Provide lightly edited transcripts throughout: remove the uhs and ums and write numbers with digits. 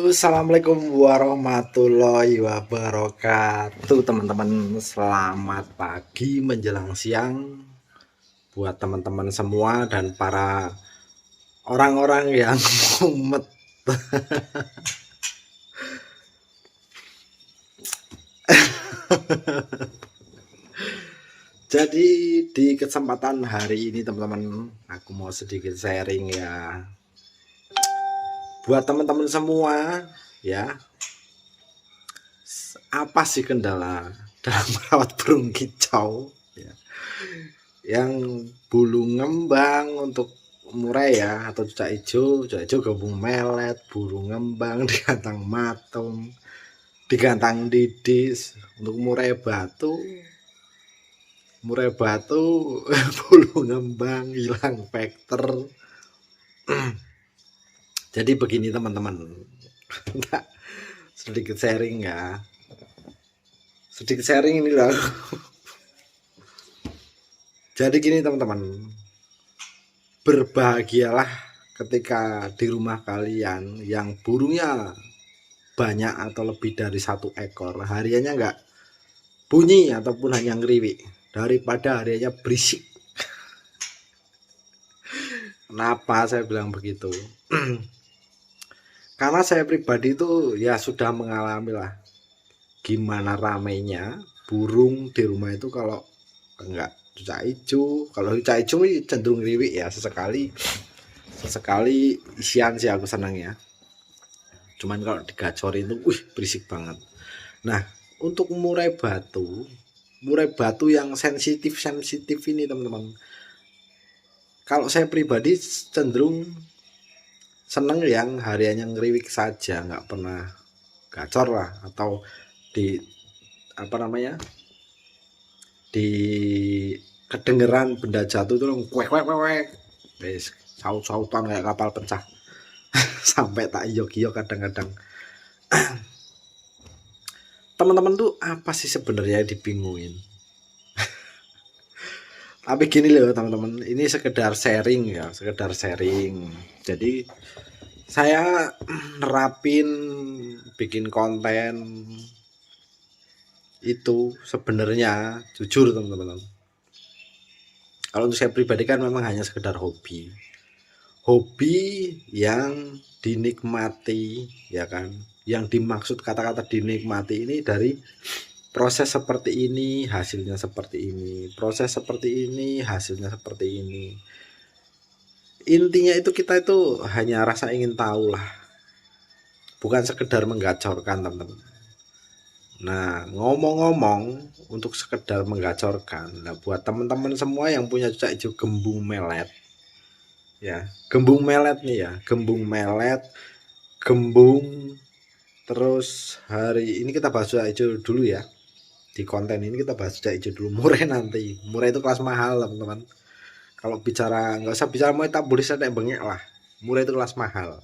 Assalamualaikum warahmatullahi wabarakatuh teman-teman. Selamat pagi menjelang siang buat teman-teman semua dan para orang-orang yang mumet. Jadi di kesempatan hari ini teman-teman, aku mau sedikit sharing ya buat teman-teman semua ya. Apa sih kendala dalam merawat burung kicau ya, yang bulu ngembang untuk murai ya, atau cucak hijau gabung melet, burung ngembang, digantang matung, digantang didis, untuk murai batu bulu ngembang, hilang vektor. Jadi begini teman-teman, sedikit sharing ya, sedikit sharing ini lah. Jadi gini teman-teman, berbahagialah ketika di rumah kalian yang burungnya banyak atau lebih dari satu ekor, hariannya nggak bunyi ataupun hanya ngeriwik, daripada hariannya berisik. Kenapa saya bilang begitu? Karena saya pribadi itu ya sudah mengalami lah gimana ramainya burung di rumah itu kalau enggak cucak hijau. Kalau cucak hijau cenderung ngeriwik ya, sesekali isian sih aku senang ya. Cuman kalau digacorin itu berisik banget. Nah, untuk murai batu yang sensitif ini teman-teman, kalau saya pribadi cenderung seneng yang hariannya ngeriwik saja, nggak pernah gacor lah, atau di apa namanya, di kedengeran benda jatuh itu kuek kuek kuek, saut-sautan kayak kapal pecah. Sampai tak iyo-iyo kadang-kadang. Teman-teman tuh apa sih sebenarnya yang dibingungin? Tapi gini loh teman-teman, ini sekedar sharing ya, sekedar sharing. Jadi saya nerapin bikin konten itu sebenarnya jujur teman-teman. Kalau untuk saya pribadi kan memang hanya sekedar hobi. Hobi yang dinikmati ya kan. Yang dimaksud kata-kata dinikmati ini dari proses seperti ini, hasilnya seperti ini. Proses seperti ini, hasilnya seperti ini. Intinya itu kita itu hanya rasa ingin tahu lah, bukan sekedar menggacorkan teman-teman. Nah, ngomong-ngomong untuk sekedar menggacorkan, nah buat teman-teman semua yang punya cucak hijau gembung melet ya, gembung melet nih ya, gembung melet, gembung. Terus hari ini kita bahas cucak hijau dulu ya. Di konten ini kita bahas cucak hijau dulu. Murai nanti, murai itu kelas mahal teman-teman. Kalau bicara, nggak usah bicara mau tak boleh saya bengek lah, murai itu kelas mahal.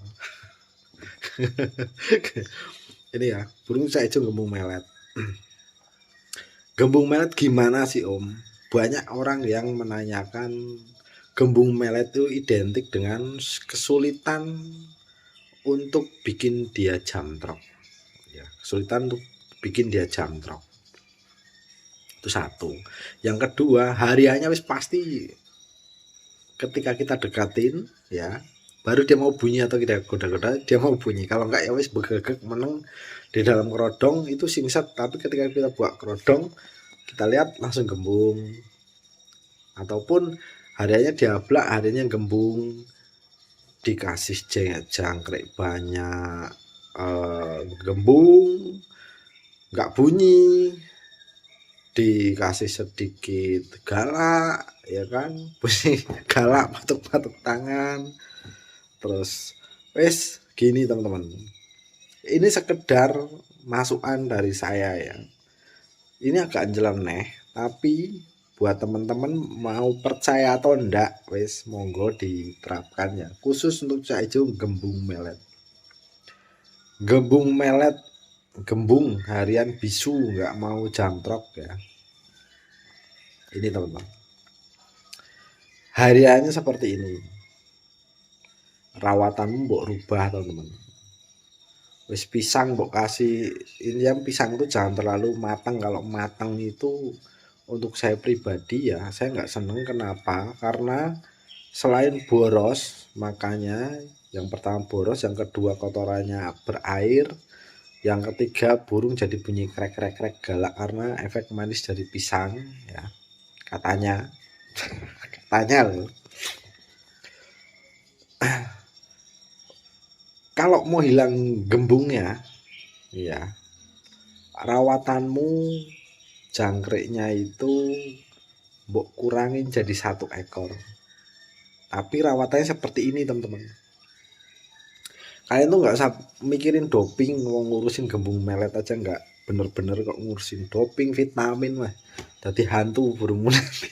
Ini ya, burung cucak hijau gembung melet. Gembung melet gimana sih Om? Banyak orang yang menanyakan gembung melet itu identik dengan kesulitan untuk bikin dia jamtrok. Ya, kesulitan untuk bikin dia jamtrok. Itu satu. Yang kedua, hariannya wis pasti ketika kita dekatin ya, baru dia mau bunyi, atau kita goda-goda dia mau bunyi. Kalau enggak ya wis begegek meneng di dalam kerodong itu singset. Tapi ketika kita buat kerodong, kita lihat langsung gembung. Ataupun hariannya diablak, hariannya gembung, dikasih jangkrik banyak, gembung nggak bunyi, dikasih sedikit galak ya kan, bunyi galak, patuk-patuk tangan. Terus wes gini teman-teman, ini sekedar masukan dari saya ya, ini agak nyeleneh, tapi buat teman-teman mau percaya atau enggak, wes monggo diterapkan ya, khusus untuk cucak hijau gembung melet. Gembung melet, gembung harian bisu nggak mau jamtrok ya, ini teman-teman, hariannya seperti ini, rawatanmu mbok rubah teman-teman. Wis pisang mbok kasih, ini yang pisang itu jangan terlalu matang. Kalau matang itu untuk saya pribadi ya saya nggak seneng. Kenapa? Karena selain boros, makanya yang pertama boros, yang kedua kotorannya berair, yang ketiga burung jadi bunyi krek krek krek galak karena efek manis dari pisang ya, katanya. Katanya loh. Kalau mau hilang gembungnya ya, rawatanmu jangkriknya itu mbok kurangin jadi 1 ekor. Tapi rawatannya seperti ini teman-teman. Kalian tuh nggak usah mikirin doping, mau ngurusin gembung melet aja nggak bener-bener kok ngurusin doping, vitamin mah. Jadi hantu burungmu nanti.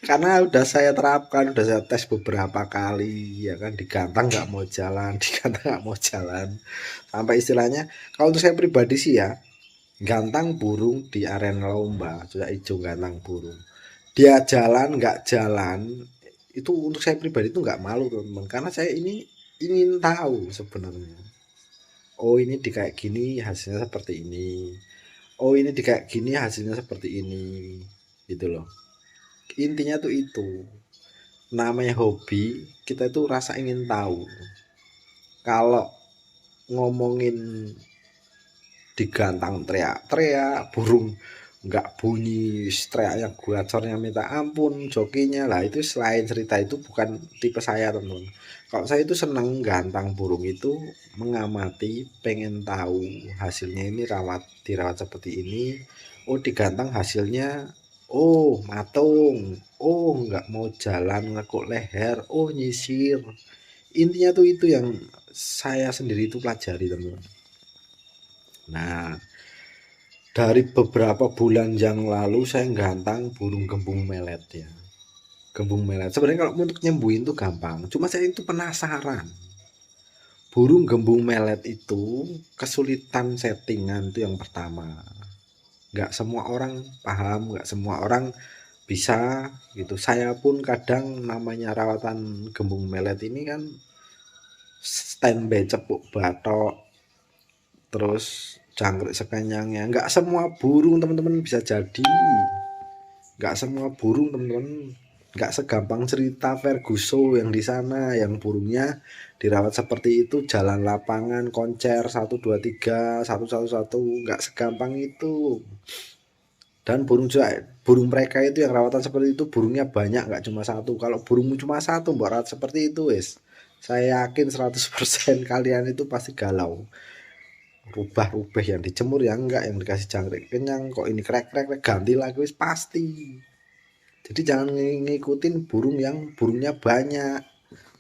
Karena udah saya terapkan, udah saya tes beberapa kali ya kan, digantang nggak mau jalan, digantang nggak mau jalan. Sampai istilahnya, kalau untuk saya pribadi sih ya, gantang burung di arena lomba, sudah hijau gantang burung. Dia jalan nggak jalan, itu untuk saya pribadi itu nggak malu teman-teman, karena saya ini ingin tahu sebenarnya. Oh ini di kayak gini hasilnya seperti ini. Oh ini di kayak gini hasilnya seperti ini. Gitu loh. Intinya tuh itu. Namanya hobi, kita itu rasa ingin tahu. Kalau ngomongin digantang teriak-teriak, burung nggak bunyi, teriaknya gacornya minta ampun, jokinya lah, itu selain cerita itu bukan tipe saya teman. Kalau saya itu seneng gantang burung itu, mengamati, pengen tahu hasilnya ini dirawat seperti ini. Oh digantang hasilnya, oh matung, oh nggak mau jalan ngekuk leher, oh nyisir. Intinya tuh itu yang saya sendiri itu pelajari teman. Nah, dari beberapa bulan yang lalu saya gantang burung gembung melet ya. Gembung melet. Sebenarnya kalau untuk nyembuhin itu gampang. Cuma saya itu penasaran. Burung gembung melet itu kesulitan settingan itu yang pertama. Nggak semua orang paham, nggak semua orang bisa gitu. Saya pun kadang namanya rawatan gembung melet ini kan standby cepuk batok, terus jangkrik sekenyangnya. Nggak semua burung teman-teman bisa jadi. Nggak semua burung teman-teman, nggak segampang cerita Ferguson yang di sana, yang burungnya dirawat seperti itu, jalan lapangan koncer 1 2 3 1 1 1, nggak segampang itu. Dan burung mereka itu yang rawatan seperti itu burungnya banyak, nggak cuma satu. Kalau burungmu cuma satu mbak rawat seperti itu wes, saya yakin 100% kalian itu pasti galau. Rubah-rubah yang dijemur yang enggak, yang dikasih jangkrik kenyang kok ini krek-krek ganti lagi wis pasti. Jadi jangan ngikutin burung yang burungnya banyak.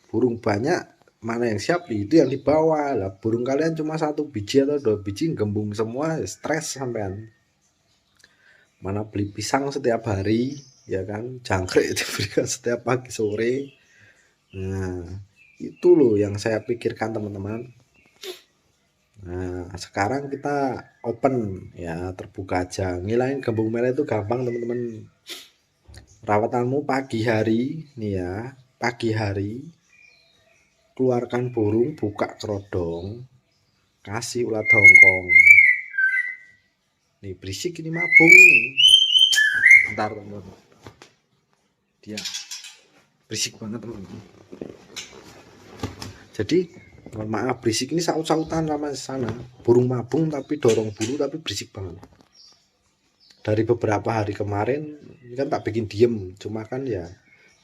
Burung banyak mana yang siap itu yang dibawa lah. Burung kalian cuma 1 biji atau 2 biji gembung semua, stres sampean. Mana beli pisang setiap hari ya kan, jangkrik diberikan setiap pagi sore. Nah itu loh yang saya pikirkan teman-teman. Nah sekarang kita open ya, terbuka aja. Ngilangin gembung merah itu gampang teman-teman. Rawatanmu pagi hari nih ya, pagi hari keluarkan burung, buka kerodong, kasih ulat hongkong. Nih berisik ini mabung nih. Bentar teman-teman. Dia berisik banget teman-teman. Jadi mohon maaf berisik ini, saut-sautan sama sana. Burung mabung tapi dorong bulu tapi berisik banget. Dari beberapa hari kemarin ini kan tak bikin diem, cuma kan ya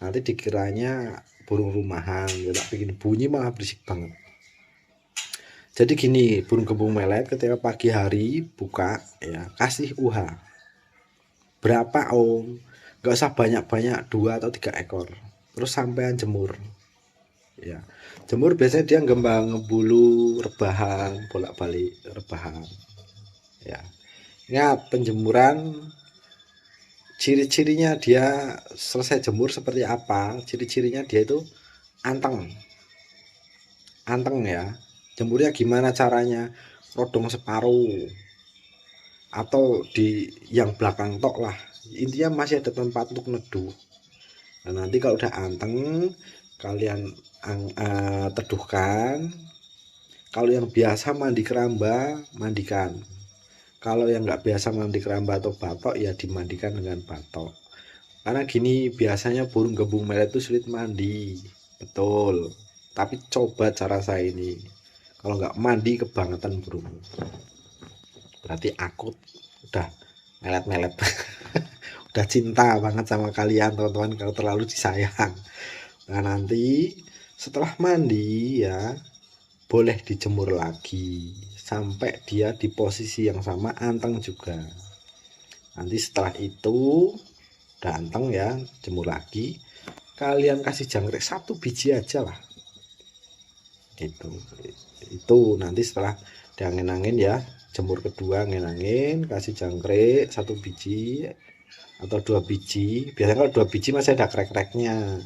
nanti dikiranya burung rumahan, ya tak bikin bunyi malah berisik banget. Jadi gini, burung gembung melet ketika pagi hari buka ya, kasih UH. Berapa om? Gak usah banyak-banyak, 2 atau 3 ekor. Terus sampean jemur. Ya. Jemur biasanya dia ngembang ngebulu, rebahan, bolak-balik rebahan. Ya. Ingat penjemuran, ciri-cirinya dia selesai jemur seperti apa? Ciri-cirinya dia itu anteng. Anteng ya. Jemurnya gimana caranya? Rodong separuh atau di yang belakang tok lah, intinya masih ada tempat untuk neduh. Nah nanti kalau udah anteng kalian teduhkan, Kalau yang biasa mandi keramba, mandikan. Kalau yang nggak biasa mandi keramba atau batok, ya dimandikan dengan batok. Karena gini, biasanya burung gembung melet itu sulit mandi. Betul. Tapi coba cara saya ini. Kalau nggak mandi kebangetan burung. Berarti akut. Udah melet-melet. Udah cinta banget sama kalian teman-teman kalau terlalu disayang. Nah nanti setelah mandi ya boleh dijemur lagi sampai dia di posisi yang sama anteng juga. Nanti setelah itu udah anteng ya, jemur lagi, kalian kasih jangkrik 1 biji aja lah gitu. Itu nanti setelah diangin-angin ya, jemur kedua angin-angin, kasih jangkrik 1 biji atau 2 biji. Biasanya kalau 2 biji masih ada krek-kreknya.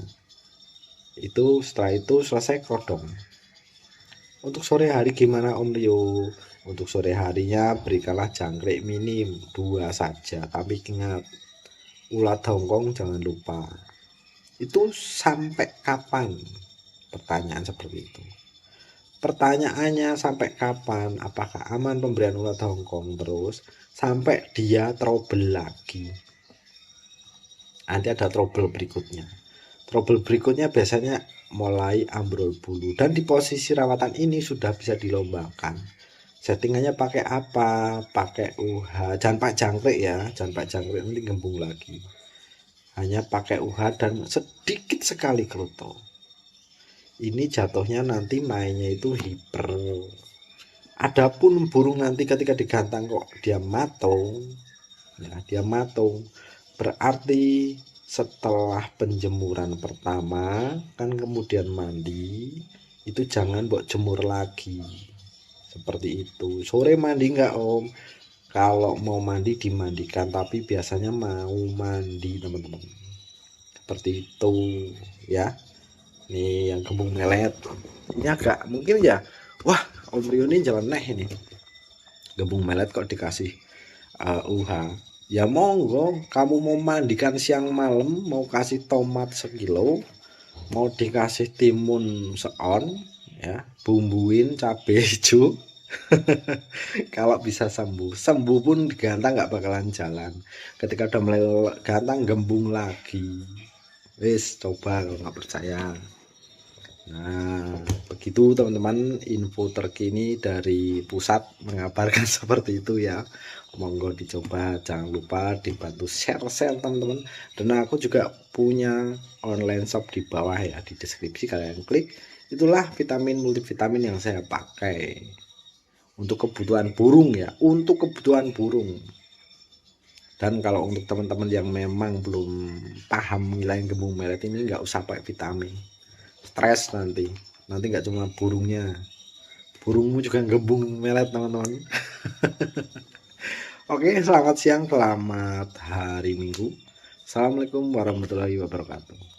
Itu setelah itu selesai kodong. Untuk sore hari gimana Om Rio? Untuk sore harinya berikanlah jangkrik minim 2 saja. Tapi ingat, ulat hongkong jangan lupa. Itu sampai kapan? Pertanyaan seperti itu. Pertanyaannya sampai kapan? Apakah aman pemberian ulat hongkong terus sampai dia trouble lagi? Nanti ada trouble berikutnya. Trouble berikutnya biasanya mulai ambrol bulu, dan di posisi rawatan ini sudah bisa dilombakan. Settingannya pakai apa? Pakai UH, jangan pakai jangkrik ya, jangan pakai jangkrik nanti gembung lagi. Hanya pakai UH dan sedikit sekali keruto. Ini jatuhnya nanti mainnya itu hiper. Adapun burung nanti ketika digantang kok dia matung, ya dia matung, berarti setelah penjemuran pertama kan kemudian mandi, itu jangan mbok jemur lagi seperti itu. Sore mandi enggak Om? Kalau mau mandi dimandikan, tapi biasanya mau mandi teman-teman, seperti itu ya. Nih yang gembung melet ini agak mungkin ya, wah Om Rio ini jalan neh ini, gembung melet kok dikasih UH. Ya monggo, kamu mau mandikan siang malam, mau kasih tomat sekilo, mau dikasih timun seon, ya bumbuin cabai hijau. Kalau bisa sembuh pun digantang nggak bakalan jalan. Ketika udah mulai gantang gembung lagi. Wis coba kalau nggak percaya. Nah begitu teman-teman, info terkini dari pusat mengabarkan seperti itu ya. Monggo dicoba, jangan lupa dibantu share teman-teman. Dan aku juga punya online shop di bawah ya, di deskripsi kalian klik. Itulah vitamin multivitamin yang saya pakai untuk kebutuhan burung ya, untuk kebutuhan burung. Dan kalau untuk teman-teman yang memang belum paham wilayah gembung melet ini, nggak usah pakai vitamin, stres nanti nggak cuma burungnya, burungmu juga gembung melet teman-teman. Oke, selamat siang, selamat hari Minggu. Assalamualaikum warahmatullahi wabarakatuh.